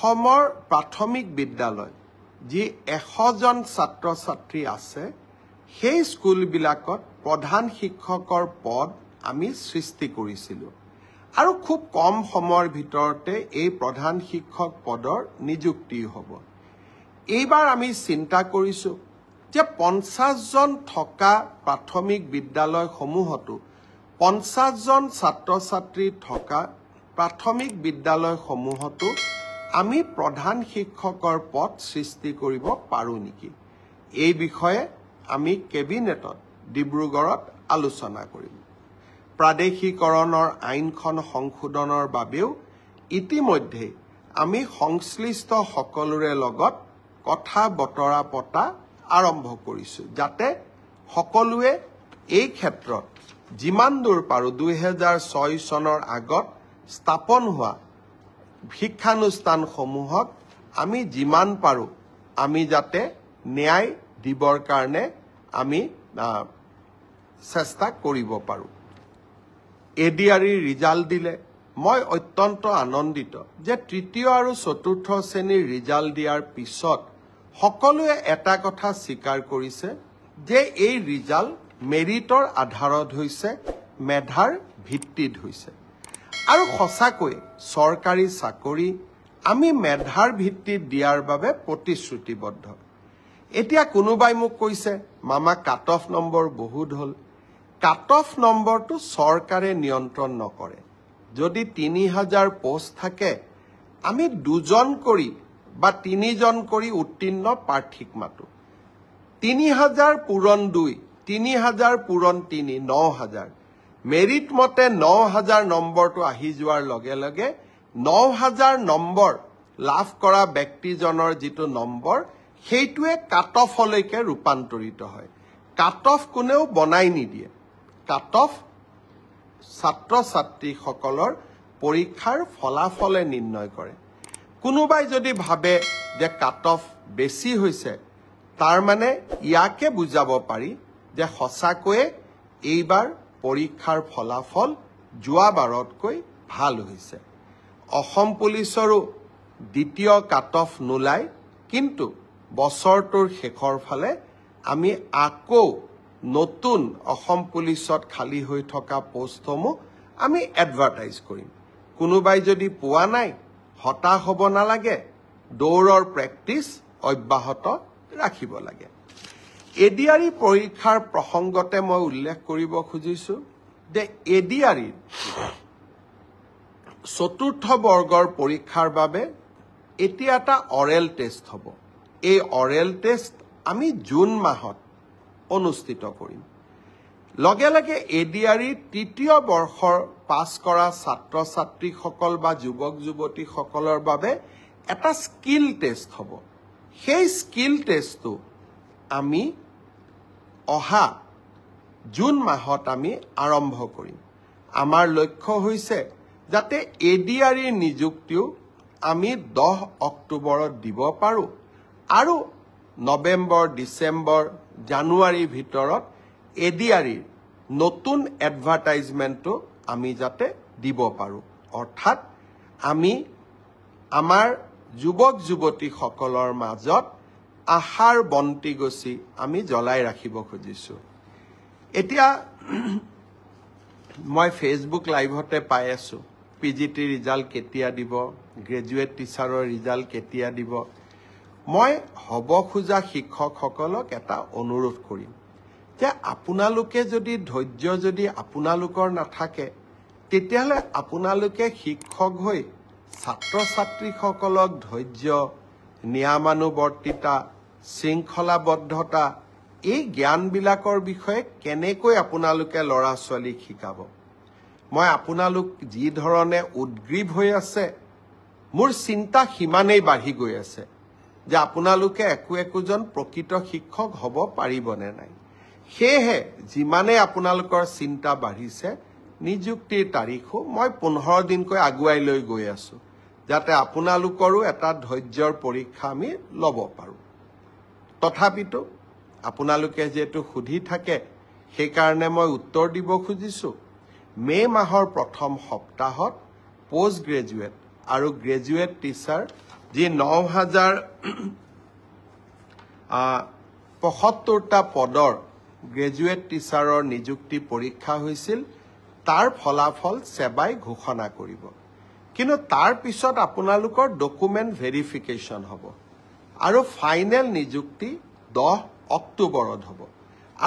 অসমৰ প্ৰাথমিক বিদ্যালয় যি 100 জন ছাত্ৰ ছাত্ৰী আছে সেই স্কুলবিলাকত প্ৰধান শিক্ষকৰ পদ আমি সৃষ্টি কৰিছিলোঁ আৰু খুব কম সময়ৰ ভিতৰতে এই প্ৰধান শিক্ষক পদৰ নিযুক্তি হ'ব এইবাৰ আমি চিন্তা কৰিছোঁ যে 50 জন থকা প্ৰাথমিক বিদ্যালয়সমূহতো 50 জন ছাত্ৰ ছাত্ৰী থকা প্ৰাথমিক বিদ্যালয়সমূহতো আমি প্ৰধান শিক্ষকৰ পদ সৃষ্টি কৰিব পাৰোঁ নেকি এই বিষয়ে আমি কেবিনেটত ডিব্ৰুগড়ত আলোচনা কৰিম প্ৰাদেশিকৰণৰ আইনখন সংশোধনৰ বাবেও ইতিমধ্যে আমি সংশ্লিষ্ট সকলোৰে লগত কথা বতৰা পতা আৰম্ভ কৰিছোঁ যাতে সকলোৱে এই ক্ষেত্ৰত যিমান দূৰ পাৰোঁ 2006 চনৰ আগত স্থাপন হোৱা শিক্ষানুষ্ঠানসমূহত আমি যিমান পাৰোঁ আমি যাতে ন্যায় দিবৰ কাৰণে আমি চেষ্টা কৰিব পাৰোঁ এডিআৰিৰ ৰিজাল্ট দিলে মই অত্যন্ত আনন্দিত যে তৃতীয় আৰু চতুৰ্থ শ্ৰেণীৰ ৰিজাল্ট দিয়াৰ পিছত সকলোৱে এটা কথা স্বীকাৰ কৰিছে যে এই ৰিজাল্ট মেৰিটৰ আধাৰত হৈছে মেধাৰ ভিত্তিত হৈছে আৰু সঁচাকৈ চৰকাৰী চাকৰি আমি মেধাৰ ভিত্তিত দিয়াৰ বাবে প্ৰতিশ্ৰুতিবদ্ধ এতিয়া কোনোবাই মোক কৈছে মামা কাট অফ নম্বৰ বহুত হ'ল কাট অফ নম্বৰটো চৰকাৰে নিয়ন্ত্ৰণ নকৰে যদি 3000 পোষ্ট থাকে আমি 2 জন কৰি বা 3 জন কৰি উত্তীৰ্ণ প্ৰাৰ্থীক মাতো 3000 পূৰণ 2 3000 পূৰণ 3 9000 মেৰিট মতে 9000 নম্বৰটো আহি যোৱাৰ লগে লগে 9000 নম্বৰ লাভ কৰা ব্যক্তিজনৰ যিটো নম্বৰ সেইটোৱে কাট অফলৈকে ৰূপান্তৰিত হয় কাট অফ কোনেও বনাই নিদিয়ে কাট অফ ছাত্ৰ ছাত্ৰীসকলৰ পৰীক্ষাৰ ফলাফলে নিৰ্ণয় কৰে কোনোবাই যদি ভাবে যে কাট অফ বেছি হৈছে তাৰ মানে ইয়াকে বুজাব পাৰি যে সঁচাকৈয়ে এইবাৰ পৰীক্ষাৰ ফলাফল যোৱাবাৰতকৈ ভাল হৈছে অসম পুলিচৰো দ্বিতীয় কাট অফ নোলায় কিন্তু বছৰটোৰ শেষৰ ফালে আমি আকৌ নতুন অসম পুলিচত খালী হৈ থকা পোষ্টসমূহ আমি এডভাৰটাইজ কৰিম কোনোবাই যদি পোৱা নাই হতাশ হ'ব নালাগে দৌৰৰ প্ৰেক্টিচ অব্যাহত ৰাখিব লাগে এডিআৰি পৰীক্ষাৰ প্ৰসংগতে মই উল্লেখ কৰিব খুজিছোঁ যে এডিআৰিৰ চতুৰ্থ বৰ্গৰ পৰীক্ষাৰ বাবে এতিয়া এটা অৰেল টেষ্ট হ'ব এই অৰেল টেষ্ট আমি জুন মাহত অনুষ্ঠিত কৰিম লগে লগে এডিআৰিৰ তৃতীয় বৰ্ষৰ পাছ কৰা ছাত্ৰ ছাত্ৰীসকল বা যুৱক যুৱতীসকলৰ বাবে এটা স্কিল টেষ্ট হ'ব সেই স্কিল টেষ্টটো আমি অহা জুন মাহত আমি আৰম্ভ কৰিম আমাৰ লক্ষ্য হৈছে যাতে এডিআৰিৰ নিযুক্তিও আমি 10 অক্টোবৰত দিব পাৰোঁ আৰু নৱেম্বৰ ডিচেম্বৰ জানুৱাৰীৰ ভিতৰত এডিআৰিৰ নতুন এডভাৰটাইজমেণ্টটো আমি যাতে দিব পাৰোঁ অৰ্থাৎ আমি আমাৰ যুৱক যুৱতীসকলৰ মাজত আশাৰ বন্তি গছি আমি জ্বলাই ৰাখিব খুজিছোঁ এতিয়া মই ফেচবুক লাইভতে পাই আছোঁ পিজিটি ৰিজাল্ট কেতিয়া দিব গ্ৰেজুৱেট টিচাৰৰ ৰিজাল্ট কেতিয়া দিব মই হ'ব খোজা শিক্ষকসকলক এটা অনুৰোধ কৰিম যে আপোনালোকে যদি ধৈৰ্য যদি আপোনালোকৰ নাথাকে তেতিয়াহ'লে আপোনালোকে শিক্ষক হৈ ছাত্ৰ ছাত্ৰীসকলক ধৈৰ্য নিয়মানুৱৰ্তিতা শৃংখলাবদ্ধতা এই জ্ঞানবিলাকৰ বিষয়ে কেনেকৈ আপোনালোকে ল'ৰা ছোৱালীক শিকাব মই আপোনালোক যি ধৰণে উদ্গ্ৰীৱ হৈ আছে মোৰ চিন্তা সিমানেই বাঢ়ি গৈ আছে যে আপোনালোকে একোজন প্ৰকৃত শিক্ষক হ'ব পাৰিবনে নাই সেয়েহে যিমানে আপোনালোকৰ চিন্তা বাঢ়িছে নিযুক্তিৰ তাৰিখো মই 15 দিনকৈ আগুৱাই লৈ গৈ আছোঁ যাতে আপোনালোকৰো এটা ধৈৰ্যৰ পৰীক্ষা আমি ল'ব পাৰোঁ তথাপিতো আপোনালোকে যেটো সুধি থাকে সেই কাৰণে মই উত্তৰ দিব খুজিছোঁ মে মাহৰ প্ৰথম সপ্তাহত পোষ্ট গ্ৰেজুৱেট আৰু গ্ৰেজুৱেট টিচাৰ যি ৯,০৭৫টা পদৰ গ্ৰেজুৱেট টিচাৰৰ নিযুক্তি পৰীক্ষা হৈছিল তাৰ ফলাফল সেবাই ঘোষণা কৰিব কিন্তু তাৰ পিছত আপোনালোকৰ ডকুমেণ্ট ভেৰিফিকেশ্যন হ'ব আৰু ফাইনেল নিযুক্তি 10 অক্টোবৰত হ'ব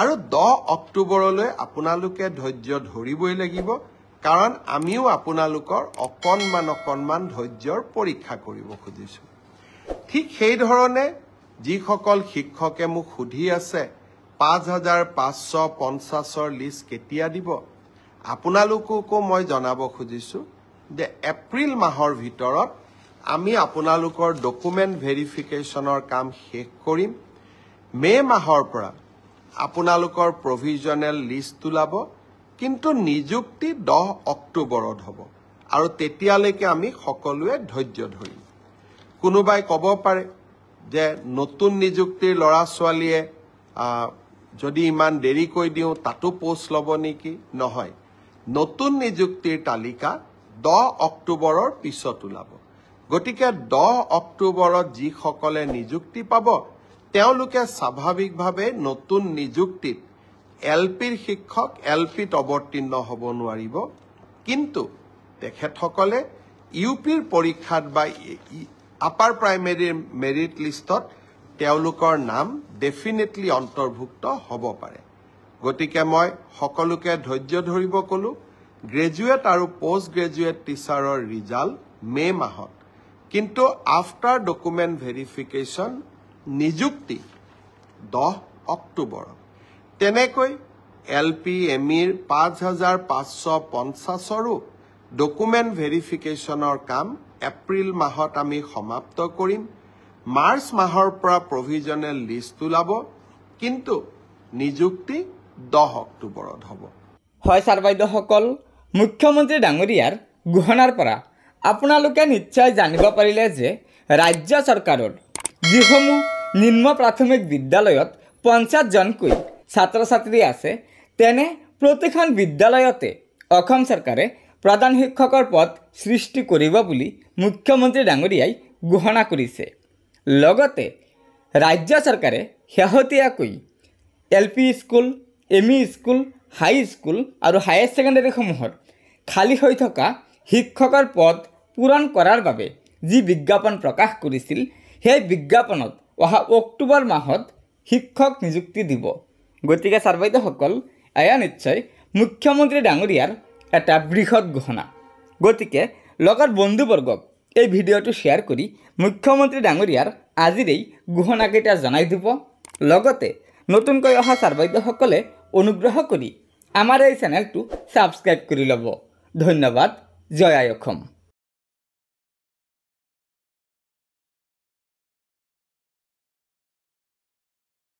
আৰু 10 অক্টোবৰলৈ আপোনালোকে ধৈৰ্য ধৰিবই লাগিব কাৰণ আমিও আপোনালোকৰ অকণমান ধৈৰ্যৰ পৰীক্ষা কৰিব খুজিছো ঠিক সেই ধৰণে যিসকল শিক্ষকে মোক সুধি আছে ৫,৫৫০ৰ লিষ্ট কেতিয়া দিব আপোনালোককো মই জনাব খুজিছো যে এপ্ৰিল মাহৰ ভিতৰত আমি আপোনালোকৰ ডকুমেণ্ট ভেৰিফিকেশ্যনৰ কাম শেষ কৰিম মে মাহৰ পৰা আপোনালোকৰ প্ৰভিজনেল লিষ্ট ওলাব কিন্তু নিযুক্তি 10 অক্টোবৰত হ'ব আৰু তেতিয়ালৈকে আমি সকলোৱে ধৈৰ্য ধৰিম কোনোবাই ক'ব পাৰে যে নতুন নিযুক্তিৰ ল'ৰা ছোৱালীয়ে যদি ইমান দেৰি কৈ দিওঁ তাতো পোষ্ট ল'ব নেকি নহয় নতুন নিযুক্তিৰ তালিকা 10 অক্টোবৰৰ পিছত ওলাব গতিকে 10 অক্টোবৰত যিসকলে নিযুক্তি পাব তেওঁলোকে স্বাভাৱিকভাৱে নতুন নিযুক্তিত এলপিৰ শিক্ষক এলপিত অৱতীৰ্ণ হ'ব নোৱাৰিব কিন্তু তেখেতসকলে ইউপিৰ পৰীক্ষাত বা আপাৰ প্ৰাইমেৰীৰ মেৰিট লিষ্টত তেওঁলোকৰ নাম ডেফিনেটলি অন্তৰ্ভুক্ত হ'ব পাৰে গতিকে মই সকলোকে ধৈৰ্য ধৰিব ক'লো গ্ৰেজুৱেট আৰু পোষ্ট গ্ৰেজুৱেট টিচাৰৰ ৰিজাল্ট মে মাহত কিন্তু আফটাৰ ডকুমেণ্ট ভেৰিফিকেশ্যন নিযুক্তি 10 অক্টোবৰত তেনেকৈ এলপি এমিৰ ৫,৫৫০ৰো ডকুমেণ্ট ভেৰিফিকেশ্যনৰ কাম এপ্ৰিল মাহত আমি সমাপ্ত কৰিম মাৰ্চ মাহৰ পৰা প্ৰভিজনেল লিষ্ট ওলাব কিন্তু নিযুক্তি 10 অক্টোবৰত হ'ব হয় ছাৰ বাইদেউসকল মুখ্যমন্ত্ৰী ডাঙৰীয়াৰ ঘোষণাৰ পৰা আপোনালোকে নিশ্চয় জানিব পাৰিলে যে ৰাজ্য চৰকাৰৰ যিসমূহ নিম্ন প্ৰাথমিক বিদ্যালয়ত 50জনকৈ ছাত্ৰ ছাত্ৰী আছে তেনে প্ৰতিখন বিদ্যালয়তে অসম চৰকাৰে প্ৰধান শিক্ষকৰ পদ সৃষ্টি কৰিব বুলি মুখ্যমন্ত্ৰী ডাঙৰীয়াই ঘোষণা কৰিছে লগতে ৰাজ্য চৰকাৰে শেহতীয়াকৈ এলপি স্কুল এমই স্কুল হাই স্কুল আৰু হায়াৰ ছেকেণ্ডেৰীসমূহত খালী হৈ থকা শিক্ষকৰ পদ পূৰণ কৰাৰ বাবে যি বিজ্ঞাপন প্ৰকাশ কৰিছিল সেই বিজ্ঞাপনত অহা অক্টোবৰ মাহত শিক্ষক নিযুক্তি দিব গতিকে ছাৰ বাইদেউসকল এয়া নিশ্চয় মুখ্যমন্ত্ৰী ডাঙৰীয়াৰ এটা বৃহৎ ঘোষণা গতিকে লগৰ বন্ধুবৰ্গক এই ভিডিঅ'টো শ্বেয়াৰ কৰি মুখ্যমন্ত্ৰী ডাঙৰীয়াৰ আজিৰ এই ঘোষণাকেইটা জনাই দিব লগতে নতুনকৈ অহা ছাৰ বাইদেউসকলে অনুগ্ৰহ কৰি আমাৰ এই চেনেলটো ছাবস্ক্ৰাইব কৰি ল'ব ধন্যবাদ জয় আই অসম।